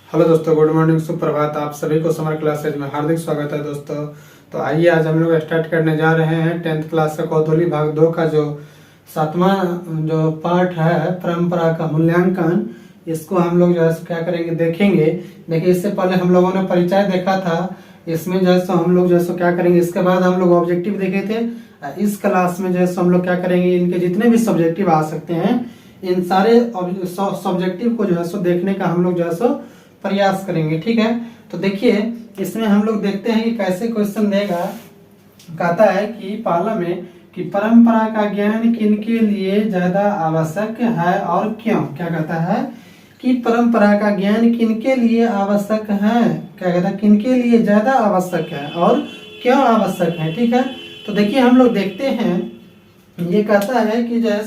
Hello दोस्तों, good morning, सुप्रभात। आप सभी को समर क्लासेज में हार्दिक स्वागत है दोस्तों। तो आइए आज हम लोग स्टार्ट करने जा रहे हैं 10th क्लास का कौतूहली भाग 2 का जो 7वां जो पार्ट है परंपरा का मूल्यांकन। इसको हम लोग जो है क्या करेंगे देखेंगे। देखिए, इससे पहले हम लोगों ने परिचय देखा था। इसमें जो है हम लोग जो है क्या करेंगे, इसके बाद हम लोग ऑब्जेक्टिव देखे थे। इस क्लास में जो है हम लोग क्या करेंगे, इनके जितने भी सब्जेक्टिव आ सकते हैं इन सारे सब्जेक्टिव को जो है देखने का हम लोग जो है प्रयास करेंगे। ठीक है, तो देखिए इसमें हम लोग देखते हैं कि कैसे क्वेश्चन देगा। कहता है कि पहला में कि परंपरा का ज्ञान किनके लिए ज्यादा आवश्यक है और क्यों। क्या कहता है कि परंपरा का ज्ञान किनके लिए आवश्यक है, क्या कहता है किनके लिए ज्यादा आवश्यक है और क्यों आवश्यक है। ठीक है, तो देखिए हम लोग देखते हैं। ये कहता है कि जो है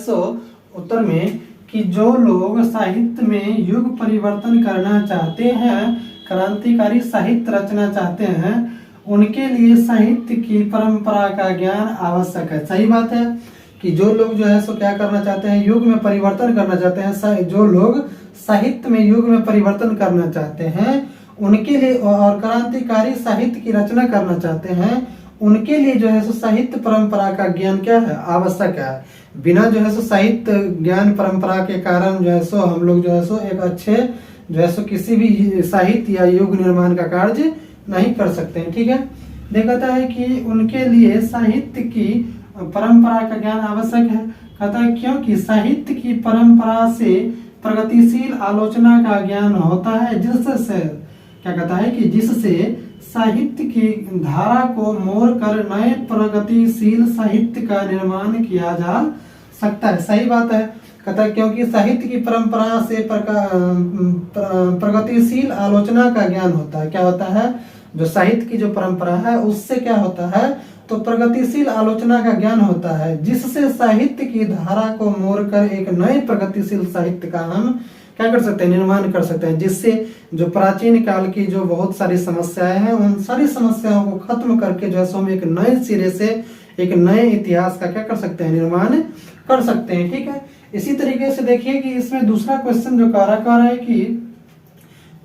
उत्तर में कि जो लोग साहित्य में युग परिवर्तन करना चाहते हैं, क्रांतिकारी साहित्य रचना चाहते हैं, उनके लिए साहित्य की परंपरा का ज्ञान आवश्यक है। सही बात है कि जो लोग जो है क्या करना चाहते हैं, युग में परिवर्तन करना चाहते हैं, जो लोग साहित्य में युग में परिवर्तन करना चाहते हैं उनके लिए, और क्रांतिकारी साहित्य की रचना करना चाहते हैं उनके लिए जो है साहित्य परंपरा का ज्ञान क्या है, आवश्यक है। बिना जो है साहित्य ज्ञान परंपरा के कारण जो है हम लोग जो है एक अच्छे जो है किसी भी साहित्य या युग निर्माण का कार्य नहीं कर सकते हैं। ठीक है, देखता है कि उनके लिए साहित्य की परंपरा का ज्ञान आवश्यक है। कहता है क्योंकि साहित्य की परंपरा से प्रगतिशील आलोचना का ज्ञान होता है, जिससे क्या कहता है कि जिससे साहित्य की धारा को मोड़ कर नए प्रगतिशील साहित्य का निर्माण किया जा सकता है। सही बात है। कहता है क्योंकि साहित्य की परंपरा से प्रगतिशील आलोचना का ज्ञान होता है। क्या होता है, जो साहित्य की जो परंपरा है उससे क्या होता है, तो प्रगतिशील आलोचना का ज्ञान होता है, जिससे साहित्य की धारा को मोड़कर एक नए प्रगतिशील साहित्य का हम क्या कर सकते हैं, निर्माण कर सकते हैं, जिससे जो प्राचीन काल की जो बहुत सारी समस्याएं हैं उन सारी समस्याओं को खत्म करके जो है हम एक नए सिरे से एक नए इतिहास का क्या कर सकते हैं, निर्माण कर सकते हैं। ठीक है, इसी तरीके से देखिए कि इसमें दूसरा क्वेश्चन जो कह रहा है कि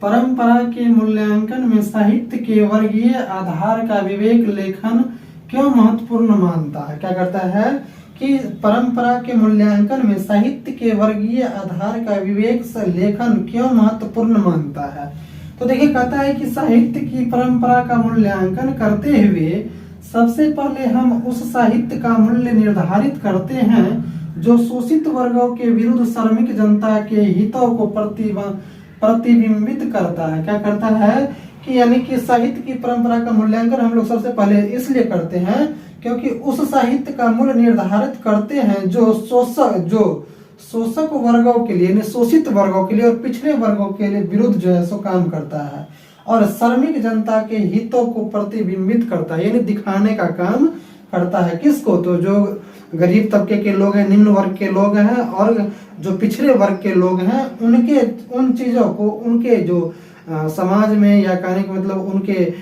परंपरा के मूल्यांकन में साहित्य के वर्गीय आधार का विवेक लेखन क्यों महत्वपूर्ण मानता है। क्या करता है कि परंपरा के मूल्यांकन में साहित्य के वर्गीय आधार का विवेक से लेखन क्यों महत्वपूर्ण मानता है। तो देखिए कहता है कि साहित्य की परंपरा का मूल्यांकन करते हुए सबसे पहले हम उस साहित्य का मूल्य निर्धारित करते हैं जो शोषित वर्गों के विरुद्ध श्रमिक जनता के हितों को प्रतिबिंबित करता है। क्या करता है कि यानी कि साहित्य की परंपरा का मूल्यांकन हम लोग सबसे पहले इसलिए करते हैं क्योंकि उस साहित्य का मूल्य निर्धारित करते हैं जो शोषक वर्गों के लिए, शोषित वर्गों के लिए और पिछड़े वर्गों के लिए विरुद्ध जो है काम करता है और श्रमिक जनता के हितों को प्रतिबिंबित करता है, यानी दिखाने का काम करता है। किसको, तो जो गरीब तबके के लोग हैं, निम्न वर्ग के लोग हैं और जो पिछड़े वर्ग के लोग हैं उनके उन चीजों को, उनके जो समाज में या कहने का मतलब उनके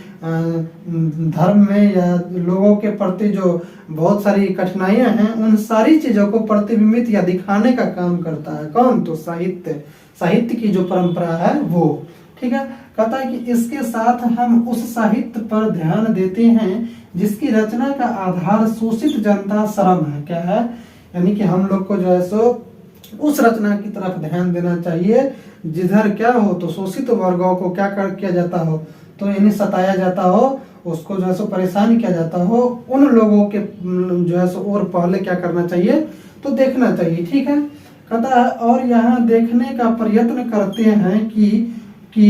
धर्म में या लोगों के प्रति जो बहुत सारी कठिनाइयां हैं उन सारी चीजों को प्रतिबिंबित या दिखाने का काम करता है। कौन, तो साहित्य की जो परंपरा है वो। ठीक है, कहता है कि इसके साथ हम उस साहित्य पर ध्यान देते हैं जिसकी रचना का आधार शोषित जनता श्रम है। क्या है, यानी कि हम लोग को जो है उस रचना की तरफ ध्यान देना चाहिए जिधर क्या हो, तो शोषित वर्गों को क्या किया जाता हो, तो यानी सताया जाता हो, उसको जो है परेशान किया जाता हो, उन लोगों के जो है और पहले क्या करना चाहिए, तो देखना चाहिए। ठीक है, कहता है और यहाँ देखने का प्रयत्न करते हैं कि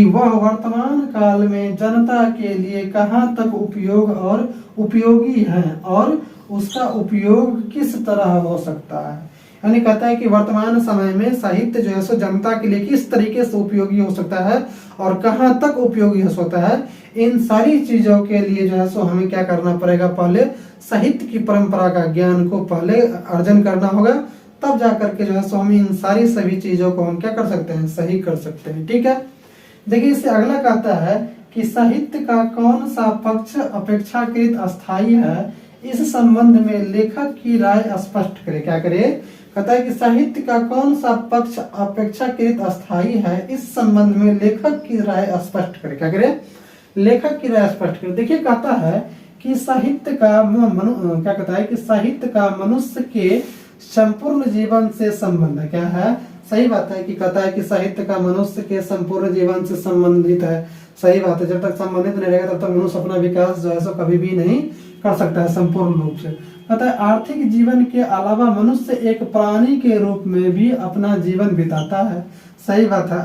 वह वर्तमान काल में जनता के लिए कहाँ तक उपयोग और उपयोगी है और उसका उपयोग किस तरह हो सकता है। यानी कहता है कि वर्तमान समय में साहित्य जो है जनता के लिए किस तरीके से उपयोगी हो सकता है और कहाँ तक उपयोगी हो सकता है। इन सारी चीजों के लिए जो है हमें क्या करना पड़ेगा, पहले साहित्य की परंपरा का ज्ञान को पहले अर्जन करना होगा, तब जा करके जो है हम इन सारी सभी चीजों को हम क्या कर सकते हैं, सही कर सकते हैं। ठीक है, देखिए इससे अगला कहता है कि साहित्य का कौन सा पक्ष अपेक्षाकृत अस्थायी है, इस संबंध में लेखक की राय स्पष्ट करे। क्या करे, कहता है कि साहित्य का कौन सा पक्ष अपेक्षाकृत अस्थायी है, इस संबंध में लेखक की राय स्पष्ट करे। क्या करे? लेखक की राय स्पष्ट करे। देखिए कहता है कि साहित्य का क्या कहता है कि साहित्य का मनुष्य के संपूर्ण जीवन से संबंध है। क्या है? सही बात है कि कहता है कि साहित्य का मनुष्य के संपूर्ण जीवन से संबंधित है। सही बात है, जब तक संबंधित नहीं रहेगा तब तक मनुष्य अपना विकास जो है सो कभी भी नहीं कर सकता है संपूर्ण रूप से। कहता है आर्थिक जीवन के अलावा मनुष्य एक प्राणी के रूप में भी अपना जीवन बिताता है। सही बात है,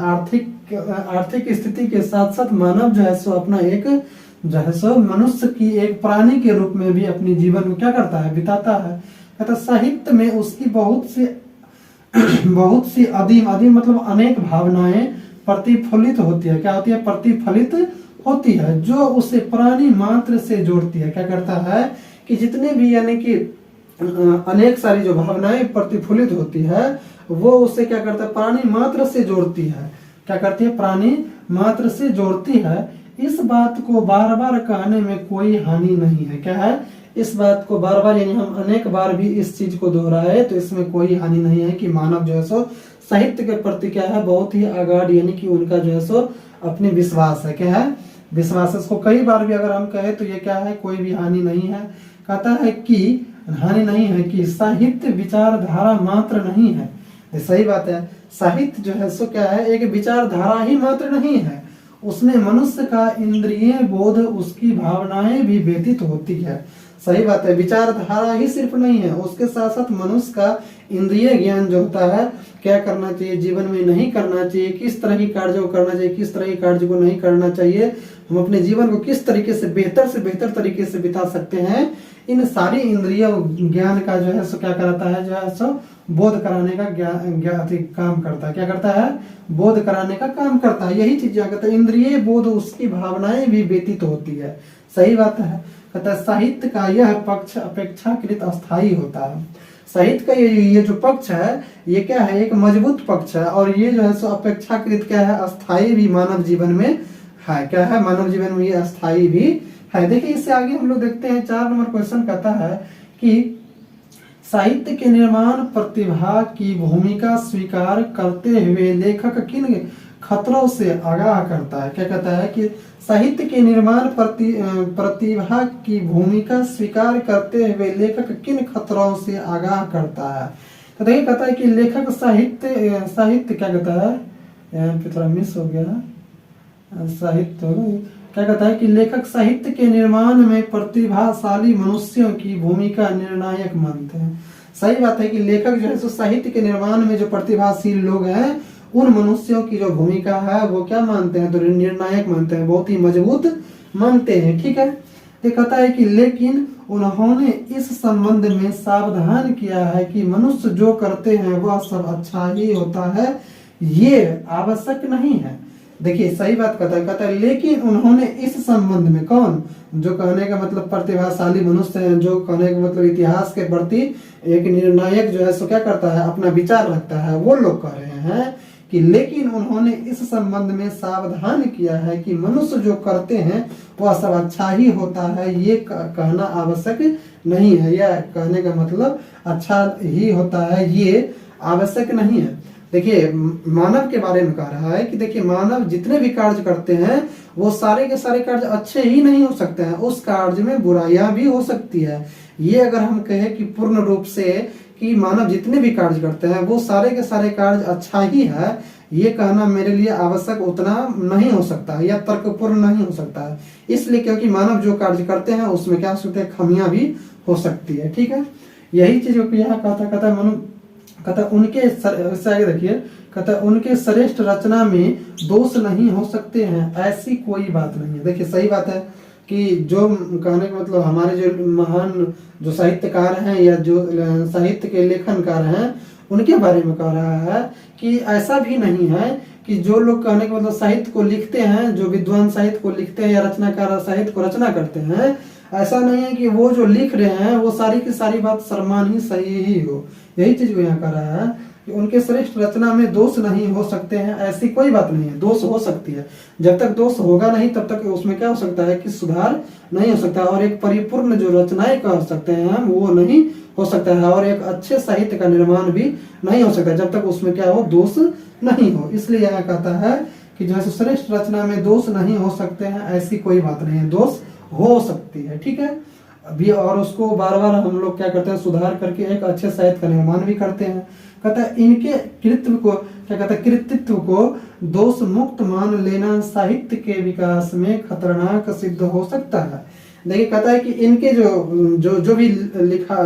आर्थिक स्थिति के साथ साथ मानव जो है सो अपना एक जो है सो मनुष्य की एक प्राणी के रूप में भी अपनी जीवन को क्या करता है? बिताता है। कहता साहित्य में उसकी बहुत सी अदीम मतलब अनेक भावनाएं प्रतिफलित होती है। क्या होती है? प्रतिफलित होती है, जो उसे प्राणी मात्र से जोड़ती है। क्या करता है कि जितने भी यानी कि अनेक सारी जो भावनाएं प्रतिफलित होती है वो उसे क्या करता है? प्राणी मात्र से जोड़ती है। क्या करती है? प्राणी मात्र से जोड़ती है। इस बात को बार बार कहने में कोई हानि नहीं है। क्या है? इस बात को बार बार यानी हम अनेक बार भी इस चीज को दोहराए तो इसमें कोई हानि नहीं है कि मानव जो है सो साहित्य के प्रति क्या है? बहुत ही आगाढ़ यानी कि उनका जो है सो अपनी विश्वास है। क्या है? विश्वास। इसको कई बार भी अगर हम कहें तो ये क्या है? कोई भी हानि नहीं है। कहता है कि हानि नहीं है कि साहित्य विचारधारा मात्र नहीं है। ये सही बात है, साहित्य जो है सो क्या है? एक विचारधारा ही मात्र नहीं है, उसमें मनुष्य का इंद्रिय बोध, उसकी भावनाएं भी व्यतीत होती है। सही बात है, विचारधारा ही सिर्फ नहीं है, उसके साथ साथ मनुष्य का इंद्रिय ज्ञान जो होता है, क्या करना चाहिए जीवन में, नहीं करना चाहिए, किस तरह की कार्य को करना चाहिए, किस तरह की कार्य को नहीं करना चाहिए, हम अपने जीवन को किस तरीके से बेहतर तरीके से बिता सकते हैं, इन सारी इंद्रिय ज्ञान का जो है सो क्या कराता है? जो है सो बोध कराने का काम करता है। क्या करता है? बोध कराने का काम करता है। यही चीज कहता है, इंद्रिय बोध, उसकी भावनाएं भी व्यतीत होती है। सही बात है। कहता है साहित्य का यह पक्ष अपेक्षाकृत अस्थायी होता है। साहित्य का ये जो पक्ष है ये क्या है? एक मजबूत पक्ष है, और ये जो है सो अपेक्षाकृत क्या है? अस्थायी भी मानव जीवन में है। क्या है? मानव जीवन में ये अस्थायी भी है। देखिए इससे आगे हम लोग देखते हैं 4 नंबर क्वेश्चन कहता है कि साहित्य के निर्माण प्रतिभा की भूमिका स्वीकार करते हुए लेखक किन खतरों से आगाह करता है? क्या कहता है कि साहित्य के निर्माण प्रतिभा की भूमिका स्वीकार करते हुए लेखक किन खतरों से आगाह करता है? तो देखिए कहता है कि लेखक साहित्य क्या कहता है? यहाँ पे थोड़ा मिस हो गया, साहित्य क्या कहता है कि लेखक साहित्य के निर्माण में प्रतिभाशाली मनुष्यों की भूमिका निर्णायक मानते हैं। सही बात है कि लेखक जो है सो साहित्य के निर्माण में जो प्रतिभाशील लोग हैं उन मनुष्यों की जो भूमिका है वो क्या मानते हैं? तो निर्णायक मानते हैं, बहुत ही मजबूत मानते हैं। ठीक है, ये कहता है कि लेकिन उन्होंने इस संबंध में सावधान किया है कि मनुष्य जो करते हैं वह सब अच्छा ही होता है, ये आवश्यक नहीं है। देखिए सही बात कहता है लेकिन उन्होंने इस संबंध में, कौन? जो कहने का मतलब प्रतिभाशाली मनुष्य हैं, जो कहने का मतलब इतिहास के प्रति एक निर्णायक जो है सो क्या करता है? अपना विचार रखता है, वो लोग कह रहे हैं कि लेकिन उन्होंने इस संबंध में सावधान किया है कि मनुष्य जो करते हैं वह सब अच्छा ही होता है, ये कहना आवश्यक नहीं है। यह कहने का मतलब अच्छा ही होता है, ये आवश्यक नहीं है। देखिए मानव के बारे में कह रहा है कि देखिए मानव जितने भी कार्य करते हैं वो सारे के सारे कार्य अच्छे ही नहीं हो सकते हैं, उस कार्य में बुराइयां भी हो सकती है। ये अगर हम कहें कि पूर्ण रूप से कि मानव जितने भी कार्य करते हैं वो सारे के सारे कार्य अच्छा ही है, ये कहना मेरे लिए आवश्यक उतना नहीं हो सकता है या तर्कपूर्ण नहीं हो सकता है। इसलिए क्योंकि मानव जो कार्य करते हैं उसमें क्या हो सकते हैं? खामियां भी हो सकती है। ठीक है, यही चीज यहाँ कहता है मनु कहता उनके आगे देखिए, कहता उनके श्रेष्ठ रचना में दोष नहीं हो सकते हैं, ऐसी कोई बात नहीं है। देखिए सही बात है कि जो कहने का मतलब हमारे जो महान जो साहित्यकार हैं या जो साहित्य के लेखनकार हैं उनके बारे में कह रहा है कि ऐसा भी नहीं है कि जो लोग कहने का मतलब साहित्य को लिखते हैं, जो विद्वान साहित्य को लिखते हैं या रचनाकार साहित्य को रचना करते हैं, ऐसा नहीं है कि वो जो लिख रहे हैं वो सारी की सारी बात सरमान ही सही ही हो। यही चीज को यहाँ कर रहा है कि उनके श्रेष्ठ रचना में दोष नहीं हो सकते हैं, ऐसी कोई बात नहीं है। दोष हो सकती है, जब तक दोष होगा नहीं तब तक उसमें क्या हो सकता है कि सुधार नहीं हो सकता, और एक परिपूर्ण जो रचनाएं कह सकते हैं हम वो नहीं हो सकता है, और एक अच्छे साहित्य का निर्माण भी नहीं हो सकता जब तक उसमें क्या हो, दोष नहीं हो। इसलिए यहाँ कहता है कि जो है श्रेष्ठ रचना में दोष नहीं हो सकते हैं, ऐसी कोई बात नहीं है, दोष हो सकती है, ठीक है अभी। और उसको बार बार हम लोग क्या करते हैं, सुधार करके एक अच्छे साहित्य का निर्माण भी करते हैं। कहता है इनके कृत्व को क्या कहता है, कृतित्व को दोष मुक्त मान लेना साहित्य के विकास में खतरनाक सिद्ध हो सकता है। देखिए कहता है कि इनके जो भी लिखा,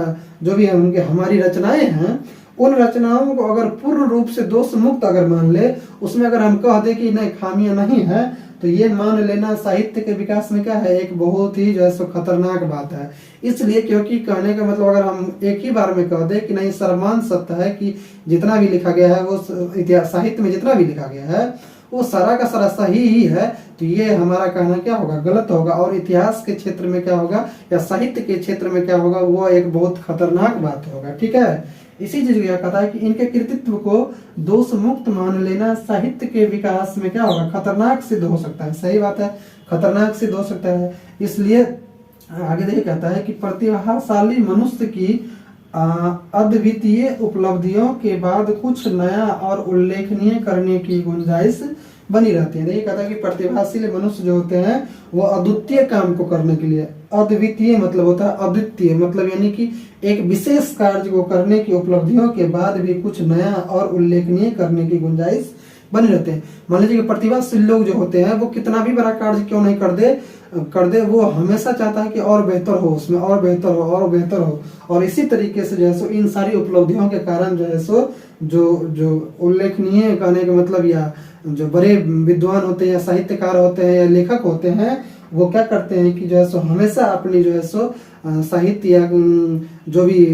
जो भी उनके हमारी रचनाएं हैं, उन रचनाओं को अगर पूर्ण रूप से दोष मुक्त अगर मान ले, उसमें अगर हम कह दे कि नहीं खामियां नहीं है, तो ये मान लेना साहित्य के विकास में क्या है, एक बहुत ही जो है सो खतरनाक बात है। इसलिए क्योंकि कहने का मतलब अगर हम एक ही बार में कह दे कि नहीं सर्वमान सत्य है कि जितना भी लिखा गया है वो इतिहास साहित्य में जितना भी लिखा गया है वो सारा का सारा सही ही है, तो ये हमारा कहना क्या होगा, गलत होगा। और इतिहास के क्षेत्र में क्या होगा या साहित्य के क्षेत्र में क्या होगा, वो एक बहुत खतरनाक बात होगा, ठीक है। इसी चीज को कहता है कि इनके कृतित्व को दोष मुक्त मान लेना साहित्य के विकास में क्या होगा, खतरनाक सिद्ध हो सकता है। सही बात है, खतरनाक सिद्ध हो सकता है। इसलिए आगे देखिए कहता है कि प्रतिभाशाली मनुष्य की अद्वितीय उपलब्धियों के बाद कुछ नया और उल्लेखनीय करने की गुंजाइश बनी रहती है। देखिए कहता है कि प्रतिभाशाली मनुष्य जो होते हैं वो अद्वितीय काम को करने के लिए, अद्वितीय मतलब होता है अद्वितीय मतलब यानी कि एक विशेष कार्य को करने की उपलब्धियों के बाद भी कुछ नया और उल्लेखनीय करने की गुंजाइश बने रहते हैं। मान लीजिए कि प्रतिभाशील लोग जो होते हैं वो कितना भी बड़ा कार्य क्यों नहीं कर दे, वो हमेशा चाहता है कि और बेहतर हो, उसमें और बेहतर हो और बेहतर हो। और इसी तरीके से जो है सो इन सारी उपलब्धियों के कारण जो है सो जो उल्लेखनीय कहने का मतलब या जो बड़े विद्वान होते हैं या साहित्यकार होते हैं या लेखक होते हैं, वो क्या करते हैं कि जो है सो हमेशा अपनी जो है सो साहित्य या जो भी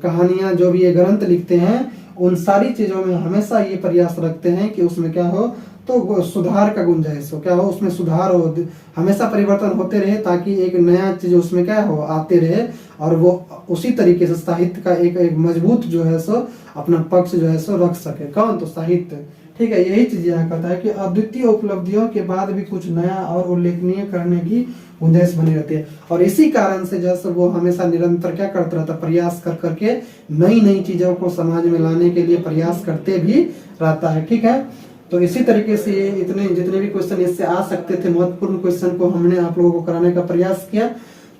कहानियां जो भी ये ग्रंथ लिखते हैं, उन सारी चीजों में हमेशा ये प्रयास रखते हैं कि उसमें क्या हो, तो सुधार का गुंजाइश हो, क्या हो उसमें सुधार हो, हमेशा परिवर्तन होते रहे ताकि एक नया चीज उसमें क्या हो आते रहे, और वो उसी तरीके से साहित्य का एक मजबूत जो है सो अपना पक्ष जो है सो रख सके। कौन, तो साहित्य, ठीक है। यही चीज यहाँ कहता है कि अद्वितीय उपलब्धियों के बाद भी कुछ नया और उल्लेखनीय करने की गुंजाइश बनी रहती है। और इसी कारण से जैसे वो हमेशा निरंतर क्या करता रहता, प्रयास कर करके नई नई चीजों को समाज में लाने के लिए प्रयास करते भी रहता है, ठीक है। तो इसी तरीके से ये इतने जितने भी क्वेश्चन इससे आ सकते थे, महत्वपूर्ण क्वेश्चन को हमने आप लोगों को कराने का प्रयास किया,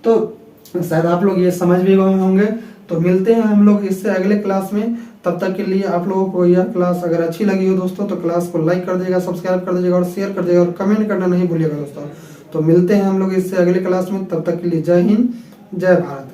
तो शायद आप लोग ये समझ भी गए होंगे। तो मिलते हैं हम लोग इससे अगले क्लास में। तब तक के लिए आप लोगों को यह क्लास अगर अच्छी लगी हो दोस्तों, तो क्लास को लाइक कर दीजिएगा, सब्सक्राइब कर दीजिएगा और शेयर कर दीजिएगा और कमेंट करना नहीं भूलिएगा दोस्तों। तो मिलते हैं हम लोग इससे अगले क्लास में, तब तक के लिए जय हिंद, जय भारत।